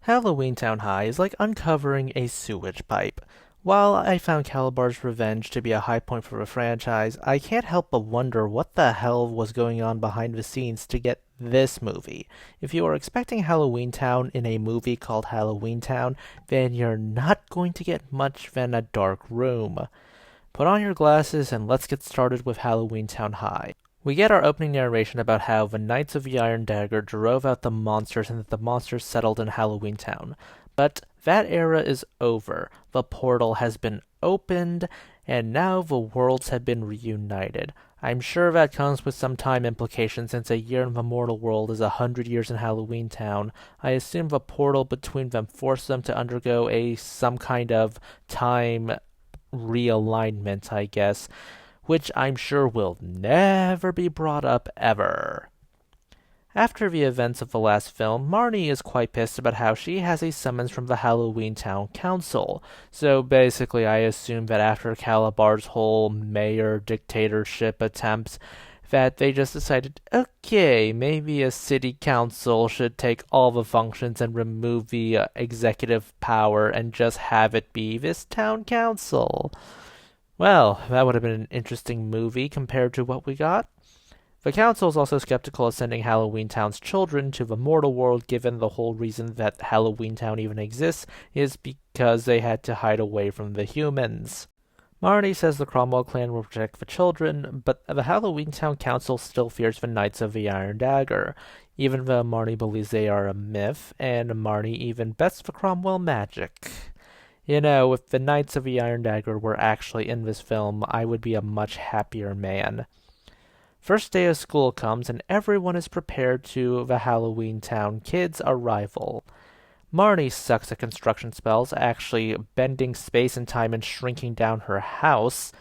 Halloweentown High is like uncovering a sewage pipe. While I found Calabar's Revenge to be a high point for the franchise, I can't help but wonder what the hell was going on behind the scenes to get this movie. If you are expecting Halloweentown in a movie called Halloweentown, then you're not going to get much than a dark room. Put on your glasses and let's get started with Halloweentown High. We get our opening narration about how the Knights of the Iron Dagger drove out the monsters and that the monsters settled in Halloweentown. But that era is over. The portal has been opened, and now the worlds have been reunited. I'm sure that comes with some time implications since a year in the mortal world is 100 years in Halloweentown. I assume the portal between them forced them to undergo some kind of time realignment, I guess, which I'm sure will never be brought up ever. After the events of the last film, Marnie is quite pissed about how she has a summons from the Halloweentown Council. So basically, I assume that after Calabar's whole mayor dictatorship attempts, that they just decided, okay, maybe a city council should take all the functions and remove the executive power and just have it be this town council. Well, that would have been an interesting movie compared to what we got. The council is also skeptical of sending Halloweentown's children to the mortal world, given the whole reason that Halloweentown even exists is because they had to hide away from the humans. Marnie says the Cromwell clan will protect the children, but the Halloweentown Council still fears the Knights of the Iron Dagger, even though Marnie believes they are a myth, and Marnie even bets the Cromwell magic. You know, if the Knights of the Iron Dagger were actually in this film, I would be a much happier man. First day of school comes, and everyone is prepared to the Halloweentown kids' arrival. Marnie sucks at construction spells, actually bending space and time and shrinking down her house.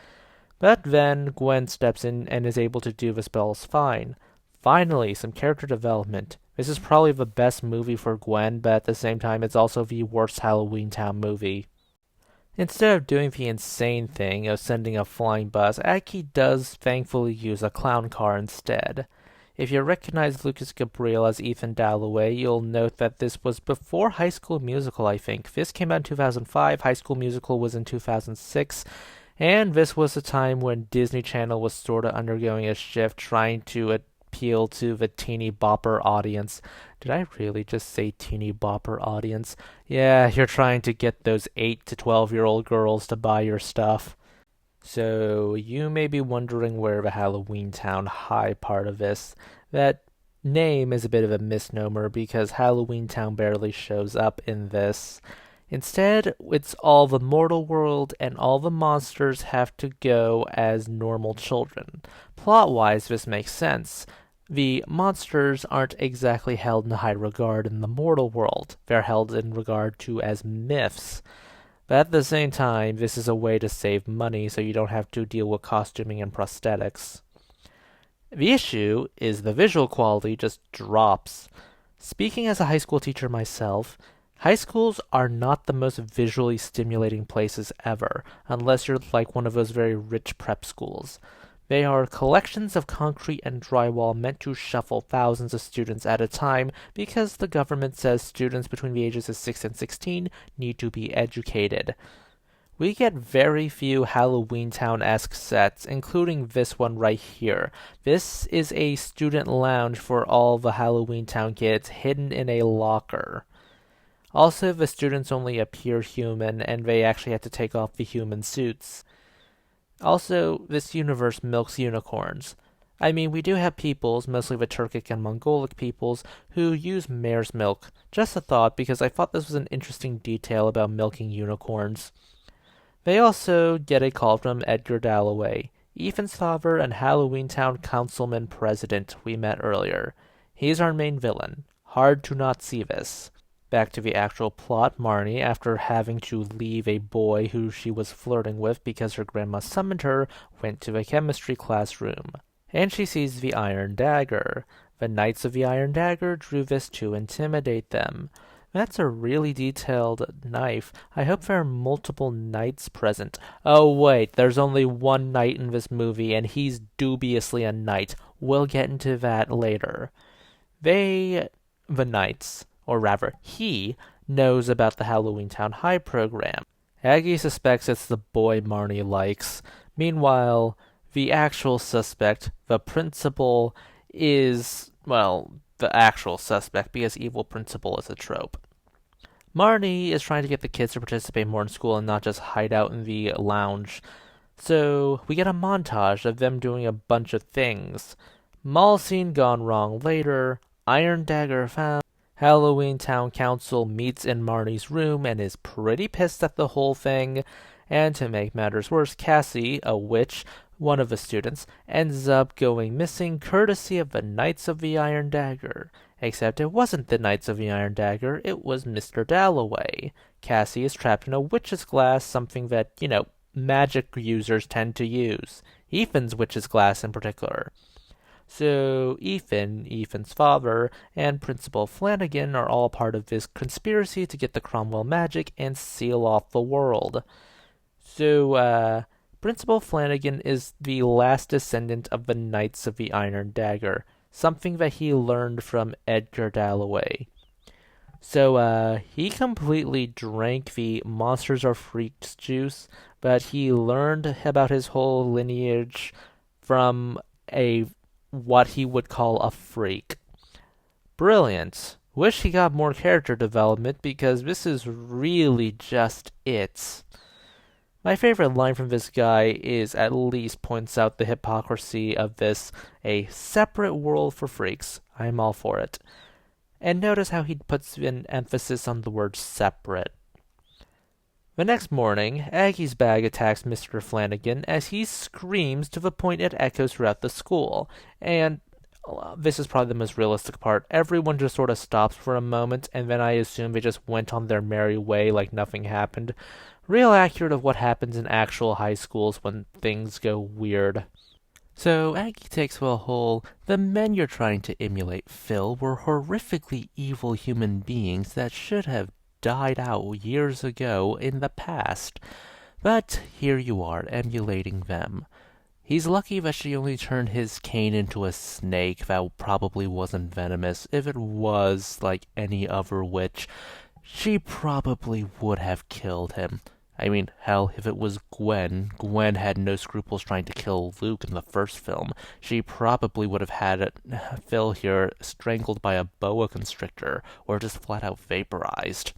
But then Gwen steps in and is able to do the spells fine. Finally, some character development. This is probably the best movie for Gwen, but at the same time it's also the worst Halloweentown movie. Instead of doing the insane thing of sending a flying bus, Aki does thankfully use a clown car instead. If you recognize Lucas Gabriel as Ethan Dalloway, you'll note that this was before High School Musical, I think. This came out in 2005, High School Musical was in 2006, and this was the time when Disney Channel was sort of undergoing a shift, trying to appeal to the teeny bopper audience. Did I really just say teeny bopper audience? Yeah, you're trying to get those 8 to 12-year-old girls to buy your stuff. So, you may be wondering where the Halloweentown High part of this. That name is a bit of a misnomer because Halloweentown barely shows up in this. Instead, it's all the mortal world and all the monsters have to go as normal children. Plot-wise, this makes sense. The monsters aren't exactly held in high regard in the mortal world. They're held in regard to as myths. But at the same time, this is a way to save money so you don't have to deal with costuming and prosthetics. The issue is the visual quality just drops. Speaking as a high school teacher myself, high schools are not the most visually stimulating places ever, unless you're like one of those very rich prep schools. They are collections of concrete and drywall meant to shuffle thousands of students at a time because the government says students between the ages of 6 and 16 need to be educated. We get very few Halloweentown-esque sets, including this one right here. This is a student lounge for all the Halloweentown kids hidden in a locker. Also, the students only appear human, and they actually had to take off the human suits. Also, this universe milks unicorns. I mean, we do have peoples, mostly the Turkic and Mongolic peoples, who use mare's milk. Just a thought, because I thought this was an interesting detail about milking unicorns. They also get a call from Edgar Dalloway, Ethan's father and Halloweentown councilman president we met earlier. He's our main villain. Hard to not see this. Back to the actual plot, Marnie, after having to leave a boy who she was flirting with because her grandma summoned her, went to the chemistry classroom. And she sees the Iron Dagger. The Knights of the Iron Dagger drew this to intimidate them. That's a really detailed knife. I hope there are multiple knights present. Oh wait, there's only one knight in this movie, and he's dubiously a knight. We'll get into that later. The knights, or rather, he knows about the Halloweentown High program. Aggie suspects it's the boy Marnie likes. Meanwhile, the actual suspect, the principal, is, well, the actual suspect because evil principal is a trope. Marnie is trying to get the kids to participate more in school and not just hide out in the lounge. So we get a montage of them doing a bunch of things. Mall scene gone wrong later, Iron Dagger found. Halloweentown Council meets in Marnie's room and is pretty pissed at the whole thing. And to make matters worse, Cassie, a witch, one of the students, ends up going missing courtesy of the Knights of the Iron Dagger. Except it wasn't the Knights of the Iron Dagger, it was Mr. Dalloway. Cassie is trapped in a witch's glass, something that, magic users tend to use. Ethan's witch's glass in particular. So Ethan's father, and Principal Flanagan are all part of this conspiracy to get the Cromwell magic and seal off the world. So, Principal Flanagan is the last descendant of the Knights of the Iron Dagger, something that he learned from Edgar Dalloway. So, he completely drank the Monsters Are Freaks juice, but he learned about his whole lineage from what he would call a freak. Brilliant. Wish he got more character development because this is really just it. My favorite line from this guy is at least points out the hypocrisy of this, a separate world for freaks. I'm all for it. And notice how he puts an emphasis on the word separate. The next morning, Aggie's bag attacks Mr. Flanagan as he screams to the point it echoes throughout the school. And this is probably the most realistic part. Everyone just sort of stops for a moment, and then I assume they just went on their merry way like nothing happened. Real accurate of what happens in actual high schools when things go weird. So Aggie takes the whole, the men you're trying to emulate, Phil, were horrifically evil human beings that should have died out years ago in the past. But here you are, emulating them. He's lucky that she only turned his cane into a snake that probably wasn't venomous. If it was, like any other witch, she probably would have killed him. I mean, hell, if it was Gwen had no scruples trying to kill Luke in the first film. She probably would have had Phil here strangled by a boa constrictor, or just flat out vaporized.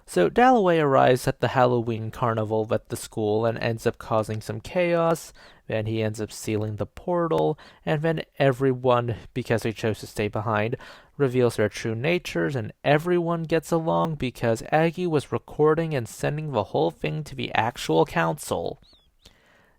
So Dalloway arrives at the Halloween carnival at the school and ends up causing some chaos. Then he ends up sealing the portal, and then everyone, because they chose to stay behind, reveals their true natures, and everyone gets along because Aggie was recording and sending the whole thing to the actual council.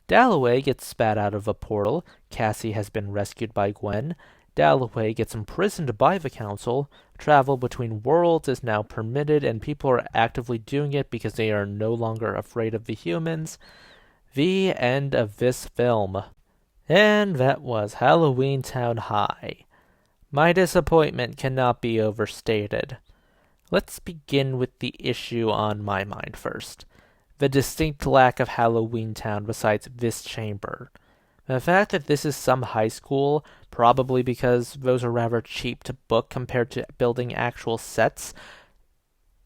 Dalloway gets spat out of a portal. Cassie has been rescued by Gwen. Dalloway gets imprisoned by the council. Travel between worlds is now permitted, and people are actively doing it because they are no longer afraid of the humans. The end of this film. And that was Halloweentown High. My disappointment cannot be overstated. Let's begin with the issue on my mind first. The distinct lack of Halloweentown besides this chamber. The fact that this is some high school, probably because those are rather cheap to book compared to building actual sets,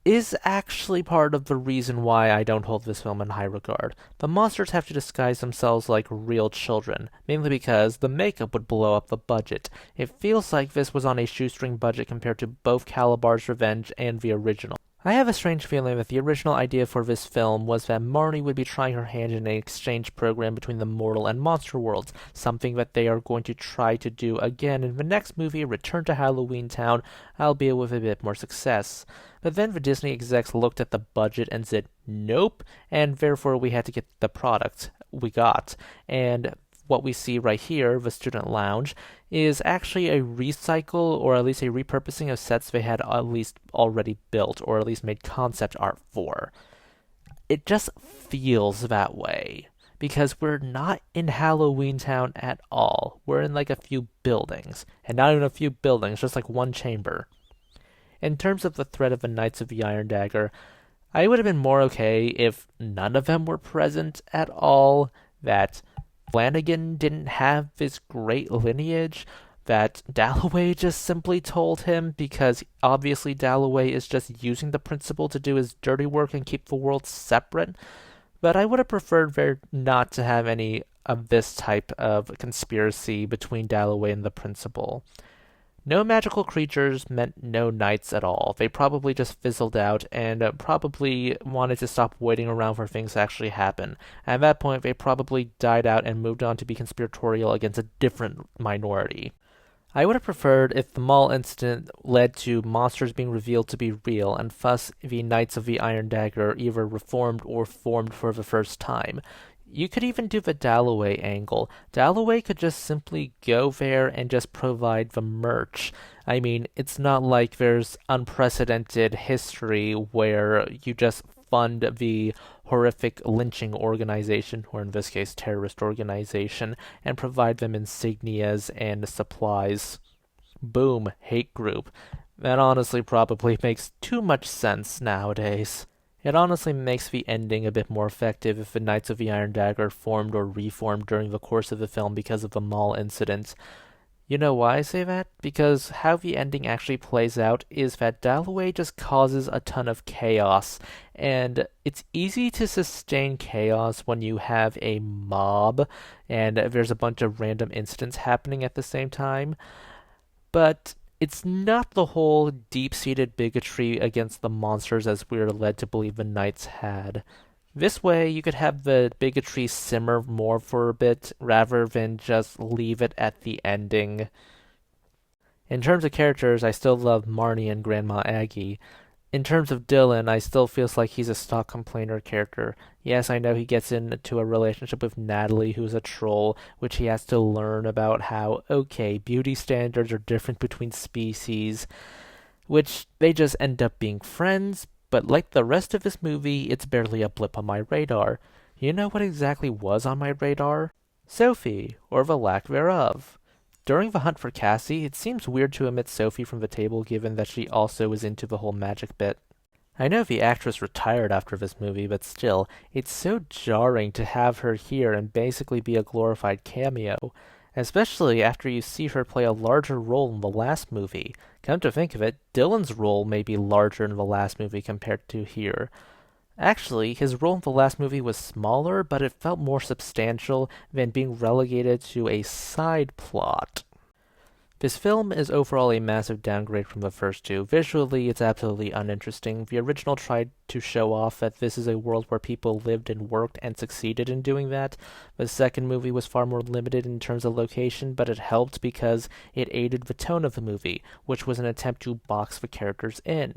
is actually part of the reason why I don't hold this film in high regard. The monsters have to disguise themselves like real children, mainly because the makeup would blow up the budget. It feels like this was on a shoestring budget compared to both Calabar's Revenge and the original. I have a strange feeling that the original idea for this film was that Marnie would be trying her hand in an exchange program between the mortal and monster worlds, something that they are going to try to do again in the next movie, Return to Halloweentown, albeit with a bit more success. But then the Disney execs looked at the budget and said, nope, and therefore we had to get the product we got. And what we see right here, the student lounge, is actually a recycle or at least a repurposing of sets they had at least already built or at least made concept art for. It just feels that way because we're not in Halloweentown at all. We're in like a few buildings, and not even a few buildings, just like one chamber. In terms of the threat of the Knights of the Iron Dagger, I would have been more okay if none of them were present at all, that Flanagan didn't have this great lineage, that Dalloway just simply told him, because obviously Dalloway is just using the principal to do his dirty work and keep the world separate. But I would have preferred not to have any of this type of conspiracy between Dalloway and the principal. No magical creatures meant no knights at all. They probably just fizzled out and probably wanted to stop waiting around for things to actually happen. At that point, they probably died out and moved on to be conspiratorial against a different minority. I would have preferred if the mall incident led to monsters being revealed to be real, and thus the Knights of the Iron Dagger either reformed or formed for the first time. You could even do the Dalloway angle. Dalloway could just simply go there and just provide the merch. I mean, it's not like there's unprecedented history where you just fund the horrific lynching organization, or in this case, terrorist organization, and provide them insignias and supplies. Boom, hate group. That honestly probably makes too much sense nowadays. It honestly makes the ending a bit more effective if the Knights of the Iron Dagger formed or reformed during the course of the film because of the mall incident. You know why I say that? Because how the ending actually plays out is that Dalloway just causes a ton of chaos, and it's easy to sustain chaos when you have a mob and there's a bunch of random incidents happening at the same time, but it's not the whole deep-seated bigotry against the monsters as we're led to believe the Knights had. This way, you could have the bigotry simmer more for a bit, rather than just leave it at the ending. In terms of characters, I still love Marnie and Grandma Aggie. In terms of Dylan, I still feels like he's a stock complainer character. Yes, I know he gets into a relationship with Natalie, who's a troll, which he has to learn about how, okay, beauty standards are different between species, which they just end up being friends, but like the rest of this movie, it's barely a blip on my radar. You know what exactly was on my radar? Sophie, or the lack thereof. During the hunt for Cassie, it seems weird to omit Sophie from the table given that she also is into the whole magic bit. I know the actress retired after this movie, but still, it's so jarring to have her here and basically be a glorified cameo, especially after you see her play a larger role in the last movie. Come to think of it, Dylan's role may be larger in the last movie compared to here. Actually, his role in the last movie was smaller, but it felt more substantial than being relegated to a side plot. This film is overall a massive downgrade from the first two. Visually, it's absolutely uninteresting. The original tried to show off that this is a world where people lived and worked and succeeded in doing that. The second movie was far more limited in terms of location, but it helped because it aided the tone of the movie, which was an attempt to box the characters in.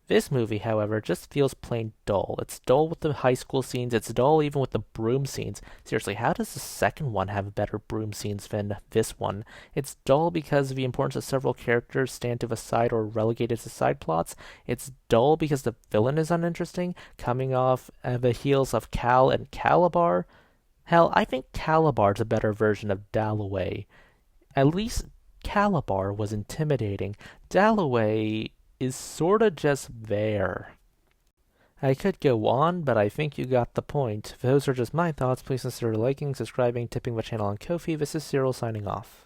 This movie, however, just feels plain dull. It's dull with the high school scenes, it's dull even with the broom scenes. Seriously, how does the second one have better broom scenes than this one? It's dull because the importance of several characters stand to the side or relegated to side plots. It's dull because the villain is uninteresting, coming off the heels of Cal and Calabar. Hell, I think Calabar's a better version of Dalloway. At least Calabar was intimidating. Dalloway is sorta just there. I could go on, but I think you got the point. If those are just my thoughts, please consider liking, subscribing, tipping the channel on Ko-fi. This is Cyril signing off.